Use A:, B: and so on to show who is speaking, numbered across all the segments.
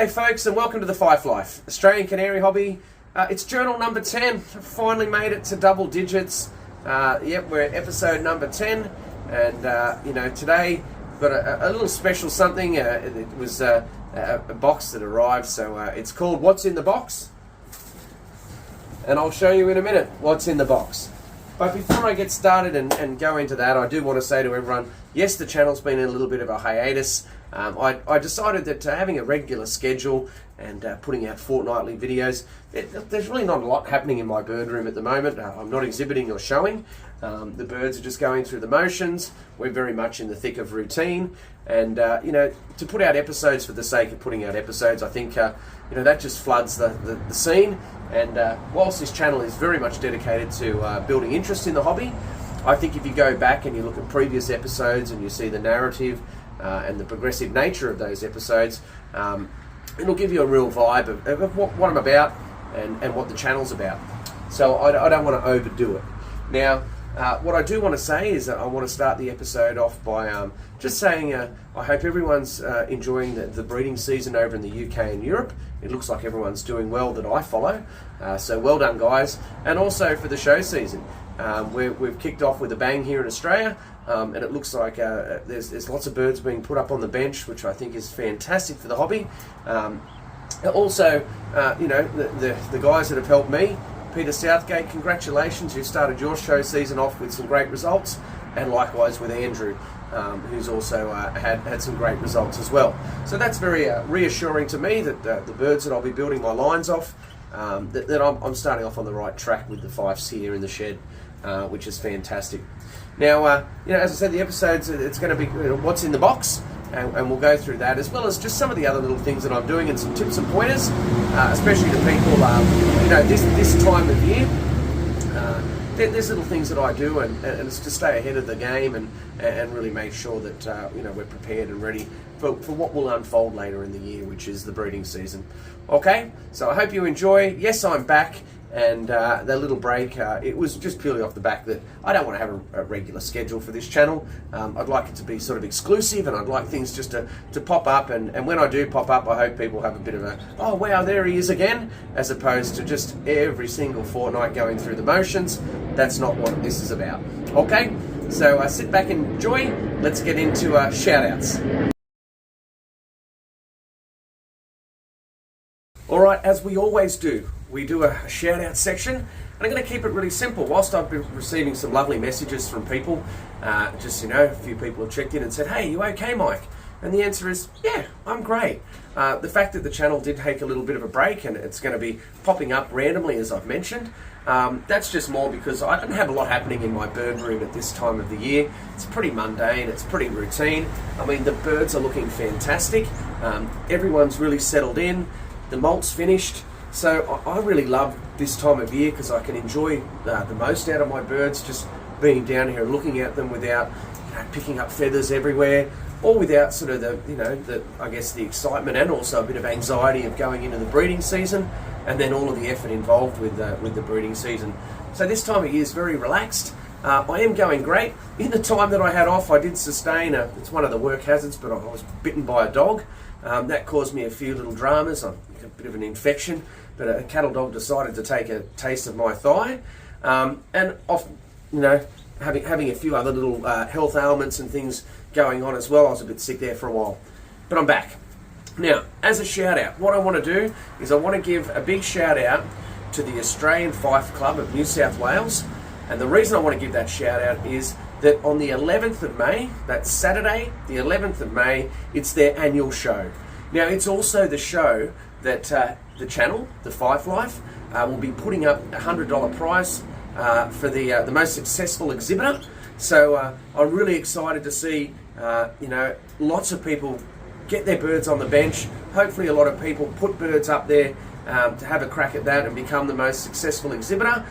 A: G'day folks and welcome to the Fife Life, Australian canary hobby. It's journal number 10, finally made it to double digits. Yep, we're at episode number 10 and today we've got a little special something. It was a box that arrived, so it's called What's in the Box? And I'll show you in a minute what's in the box. But before I get started and go into that, I do want to say to everyone, yes, the channel's been in a little bit of a hiatus. I decided that having a regular schedule and putting out fortnightly videos, there's really not a lot happening in my bird room at the moment. I'm not exhibiting or showing. The birds are just going through the motions. We're very much in the thick of routine. And, to put out episodes for the sake of putting out episodes, I think, that just floods the scene. And whilst this channel is very much dedicated to building interest in the hobby, I think if you go back and you look at previous episodes and you see the narrative and the progressive nature of those episodes, it'll give you a real vibe of what I'm about and what the channel's about. So I don't want to overdo it. Now, what I do want to say is that I want to start the episode off by just saying I hope everyone's enjoying the breeding season over in the UK and Europe. It looks like everyone's doing well that I follow. So well done, guys. And also for the show season. We've kicked off with a bang here in Australia, and it looks like there's lots of birds being put up on the bench, which I think is fantastic for the hobby. Also, the guys that have helped me, Peter Southgate, congratulations, you started your show season off with some great results, and likewise with Andrew, who's also had some great results as well. So that's very reassuring to me that the birds that I'll be building my lines off, that I'm starting off on the right track with the Fifes here in the shed, which is fantastic. Now, as I said, the episodes, it's going to be what's in the box, and we'll go through that, as well as just some of the other little things that I'm doing and some tips and pointers, especially to people, this time of year. There's little things that I do, and it's to stay ahead of the game and really make sure that we're prepared and ready for what will unfold later in the year, which is the breeding season. Okay, so I hope you enjoy. Yes, I'm back, and that little break, it was just purely off the back that I don't want to have a regular schedule for this channel. I'd like it to be sort of exclusive, and I'd like things just to pop up, and when I do pop up, I hope people have a bit of a, oh wow, there he is again, as opposed to just every single fortnight going through the motions. That's not what this is about. Okay, so sit back and enjoy. Let's get into shout-outs. Alright, as we always do, we do a shout-out section, and I'm going to keep it really simple. Whilst I've been receiving some lovely messages from people, a few people have checked in and said, hey, you okay, Mike? And the answer is, yeah, I'm great. The fact that the channel did take a little bit of a break and it's going to be popping up randomly, as I've mentioned, that's just more because I don't have a lot happening in my bird room at this time of the year. It's pretty mundane, it's pretty routine. I mean, the birds are looking fantastic. Everyone's really settled in. The molt's finished. So I really love this time of year because I can enjoy the most out of my birds, just being down here and looking at them without picking up feathers everywhere, or without sort of the excitement and also a bit of anxiety of going into the breeding season, and then all of the effort involved with the breeding season. So this time of year is very relaxed. I am going great. In the time that I had off, I did sustain it's one of the work hazards, but I was bitten by a dog. That caused me a few little dramas. I got a bit of an infection, but a cattle dog decided to take a taste of my thigh, and having a few other little health ailments and things going on as well. I was a bit sick there for a while, but I'm back. Now, as a shout out, what I want to do is I want to give a big shout out to the Australian Fife Club of New South Wales, and the reason I want to give that shout out is that on the 11th of May, that's Saturday, the 11th of May, it's their annual show. Now, it's also the show that the channel, the Fife Life, will be putting up a $100 prize for the most successful exhibitor. So I'm really excited to see, lots of people get their birds on the bench. Hopefully a lot of people put birds up there to have a crack at that and become the most successful exhibitor.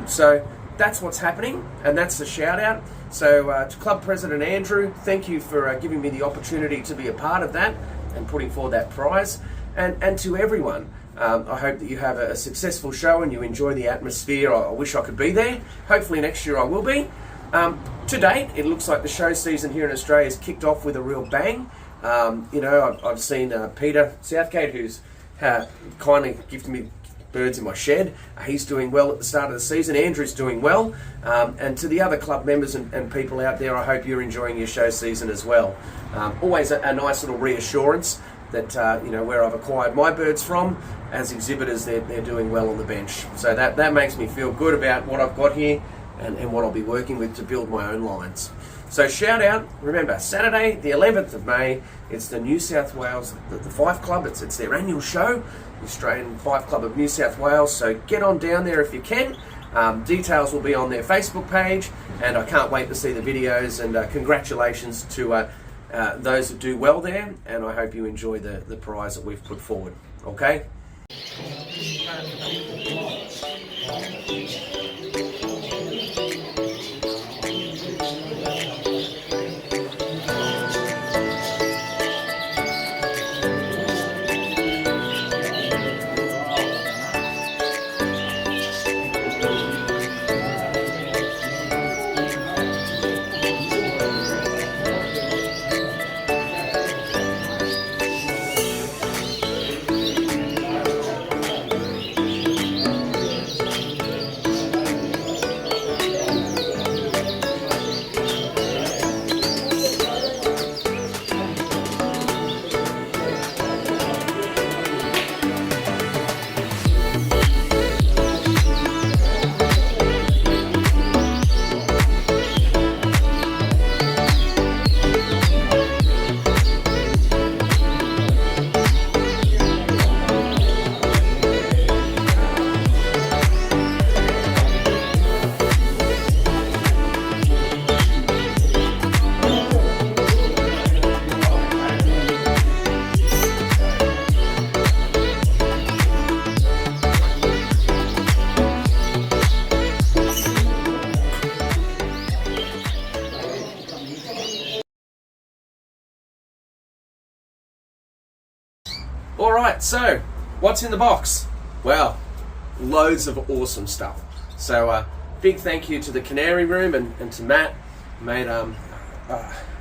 A: So that's what's happening, and that's the shout out. So to Club President Andrew, thank you for giving me the opportunity to be a part of that and putting forward that prize. And to everyone, I hope that you have a successful show and you enjoy the atmosphere. I wish I could be there. Hopefully next year I will be. To date, it looks like the show season here in Australia has kicked off with a real bang. You know, I've seen Peter Southgate, who's kindly gifted me birds in my shed. He's doing well at the start of the season. Andrew's doing well. And to the other club members and people out there, I hope you're enjoying your show season as well. Always a nice little reassurance that, you know, where I've acquired my birds from, as exhibitors, they're doing well on the bench. So that makes me feel good about what I've got here and what I'll be working with to build my own lines. So shout out, remember, Saturday the 11th of May, it's the New South Wales, the Fife Club, it's their annual show, the Australian Fife Club of New South Wales, so get on down there if you can. Details will be on their Facebook page, and I can't wait to see the videos, and congratulations to those that do well there, and I hope you enjoy the prize that we've put forward, okay? Alright, so what's in the box? Well, loads of awesome stuff. So big thank you to the Canary Room and to Matt. Mate,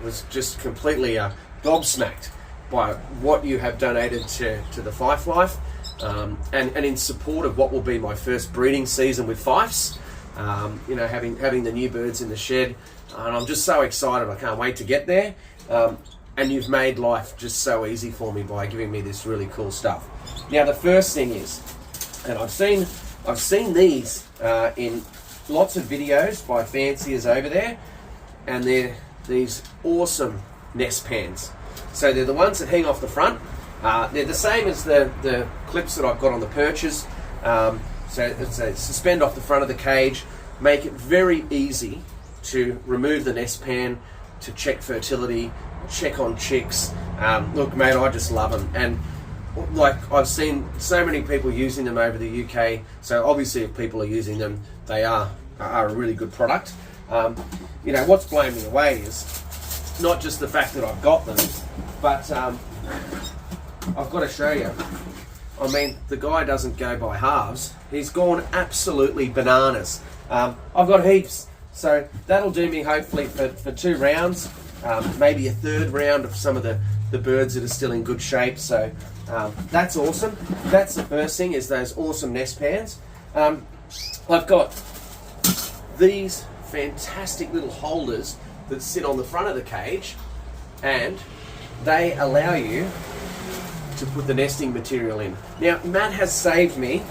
A: was just completely gobsmacked by what you have donated to the Fife Life, and in support of what will be my first breeding season with Fifes. You know, having the new birds in the shed, and I'm just so excited. I can't wait to get there. And you've made life just so easy for me by giving me this really cool stuff. Now the first thing is, and I've seen these in lots of videos by fanciers over there, and they're these awesome nest pans. So they're the ones that hang off the front. They're the same as the clips that I've got on the perches. So it's a suspend off the front of the cage, make it very easy to remove the nest pan, to check fertility, check on chicks. Look, mate, I just love them, and like I've seen so many people using them over the UK. So obviously, if people are using them, they are a really good product. You know, what's blown me away is not just the fact that I've got them, but I've got to show you. I mean, the guy doesn't go by halves. He's gone absolutely bananas. I've got heaps, so that'll do me hopefully for 2 rounds. Maybe a 3rd round of some of the birds that are still in good shape. So that's awesome. That's the first thing, is those awesome nest pans. I've got these fantastic little holders that sit on the front of the cage, and they allow you to put the nesting material in. Now, Matt has saved me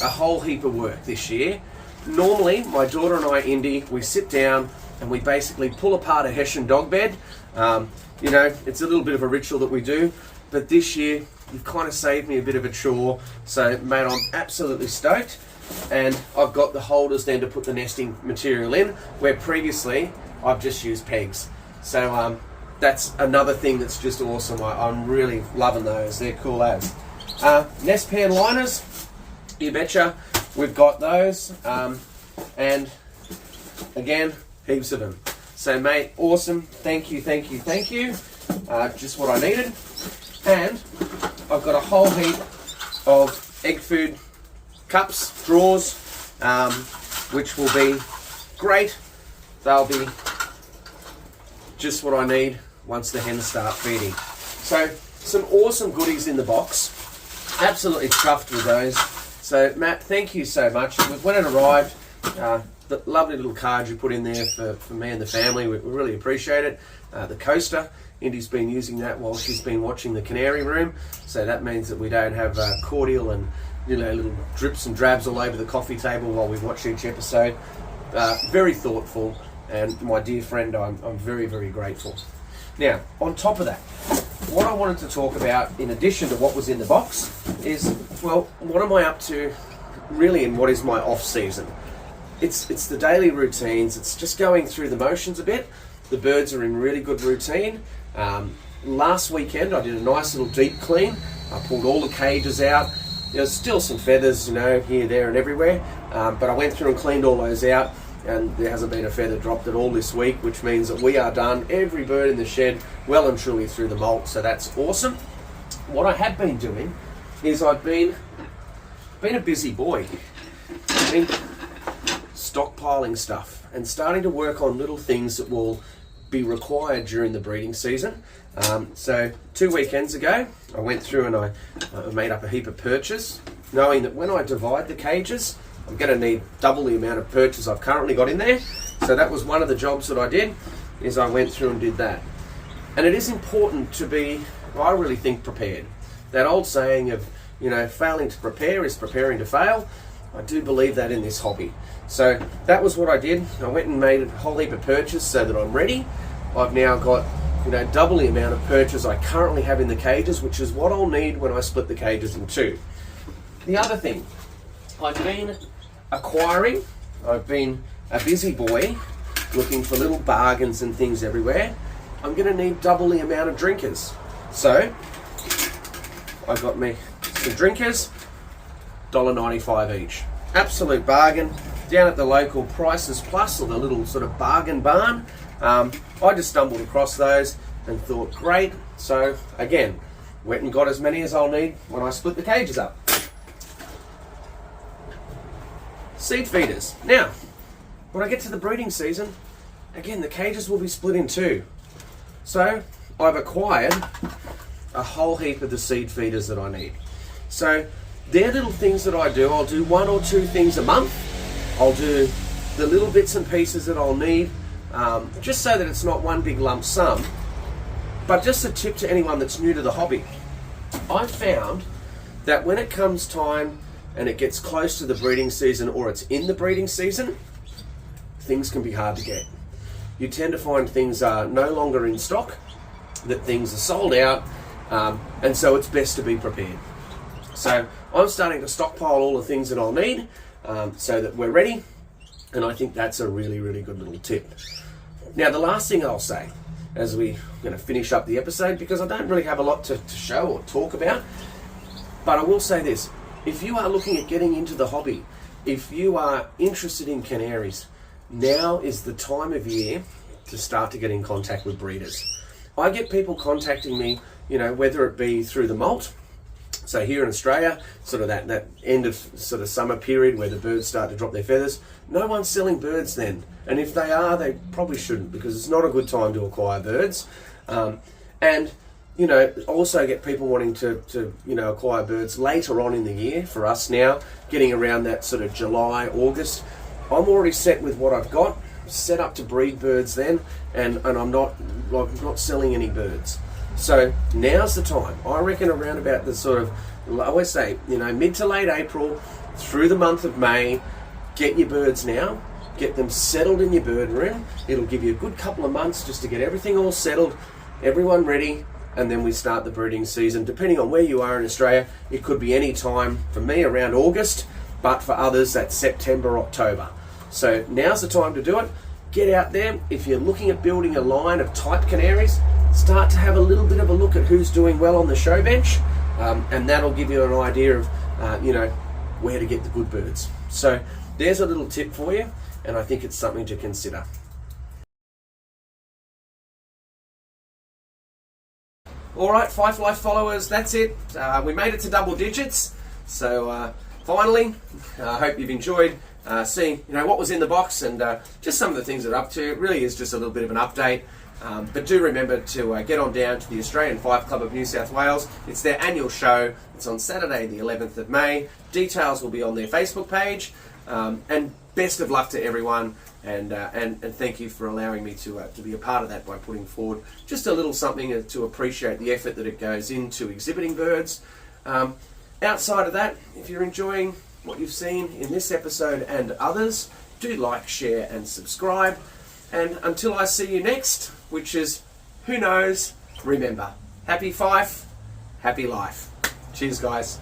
A: a whole heap of work this year. Normally, my daughter and I, Indy, we sit down and we basically pull apart a Hessian dog bed. You know, it's a little bit of a ritual that we do, but this year you've kind of saved me a bit of a chore. So, mate, I'm absolutely stoked, and I've got the holders then to put the nesting material in, where previously I've just used pegs. So that's another thing that's just awesome. I'm really loving those. They're cool as. Nest pan liners, you betcha. We've got those, and again, heaps of them. So, mate, awesome. Thank you. Just what I needed. And I've got a whole heap of egg food cups, drawers, which will be great. They'll be just what I need once the hens start feeding. So some awesome goodies in the box. Absolutely chuffed with those. So Matt, thank you so much. When it arrived, the lovely little card you put in there for me and the family, we really appreciate it. The coaster, Indy's been using that while she's been watching the Canary Room, so that means that we don't have cordial and little drips and drabs all over the coffee table while we watch each episode. Very thoughtful, and my dear friend, I'm very, very grateful. Now, on top of that, what I wanted to talk about, in addition to what was in the box, is, well, what am I up to really, and what is my off season? It's the daily routines. It's just going through the motions a bit. The birds are in really good routine. Last weekend I did a nice little deep clean. I pulled all the cages out. There's still some feathers, here, there and everywhere, but I went through and cleaned all those out, and there hasn't been a feather dropped at all this week, which means that we are done. Every bird in the shed well and truly through the molt, so that's awesome. What I have been doing is I've been a busy boy. I've been stockpiling stuff and starting to work on little things that will be required during the breeding season. So 2 weekends ago, I went through and I made up a heap of perches, knowing that when I divide the cages, I'm going to need double the amount of perches I've currently got in there. So that was one of the jobs that I did, is I went through and did that. And it is important to be, I really think, prepared. That old saying of, failing to prepare is preparing to fail. I do believe that in this hobby. So that was what I did. I went and made a whole heap of perches so that I'm ready. I've now got double the amount of perches I currently have in the cages, which is what I'll need when I split the cages in two. The other thing, I've been acquiring. I've been a busy boy looking for little bargains and things everywhere. I'm going to need double the amount of drinkers. So I got me some drinkers, $1.95 each. Absolute bargain. Down at the local Prices Plus, or the little sort of bargain barn. I just stumbled across those and thought, great. So again, went and got as many as I'll need when I split the cages up. Seed feeders. Now, when I get to the breeding season, again, the cages will be split in two. So I've acquired a whole heap of the seed feeders that I need. So they're little things that I do. I'll do 1 or 2 things a month. I'll do the little bits and pieces that I'll need, just so that it's not one big lump sum. But just a tip to anyone that's new to the hobby. I've found that when it comes time and it gets close to the breeding season, or it's in the breeding season, things can be hard to get. You tend to find things are no longer in stock, that things are sold out, and so it's best to be prepared. So I'm starting to stockpile all the things that I'll need, so that we're ready, and I think that's a really, really good little tip. Now, the last thing I'll say, as we're going to finish up the episode, because I don't really have a lot to show or talk about, but I will say this: if you are looking at getting into the hobby, if you are interested in canaries, now is the time of year to start to get in contact with breeders. I get people contacting me, whether it be through the molt. So here in Australia, sort of that end of sort of summer period where the birds start to drop their feathers, no one's selling birds then. And if they are, they probably shouldn't, because it's not a good time to acquire birds. And also get people wanting to acquire birds later on in the year. For us now, getting around that sort of July, August, I'm already set with what I've got, set up to breed birds then, and I'm not selling any birds. So now's the time. I reckon around about the sort of, I always say, mid to late April through the month of May, get your birds now, get them settled in your bird room. It'll give you a good couple of months just to get everything all settled, everyone ready, and then we start the breeding season. Depending on where you are in Australia, it could be any time. For me, around August, but for others, that's September, October. So now's the time to do it. Get out there. If you're looking at building a line of type canaries, start to have a little bit of a look at who's doing well on the show bench, and that'll give you an idea of where to get the good birds. So there's a little tip for you, and I think it's something to consider. All right, FifeLife followers, that's it. We made it to double digits. So finally, I hope you've enjoyed seeing what was in the box and just some of the things that are up to. It really is just a little bit of an update. But do remember to get on down to the Australian Fife Club of New South Wales. It's their annual show. It's on Saturday the 11th of May. Details will be on their Facebook page. And best of luck to everyone. And thank you for allowing me to be a part of that by putting forward just a little something to appreciate the effort that it goes into exhibiting birds. Outside of that, if you're enjoying what you've seen in this episode and others, do like, share and subscribe. And until I see you next, which is who knows, remember, happy Fife, happy life. Cheers guys.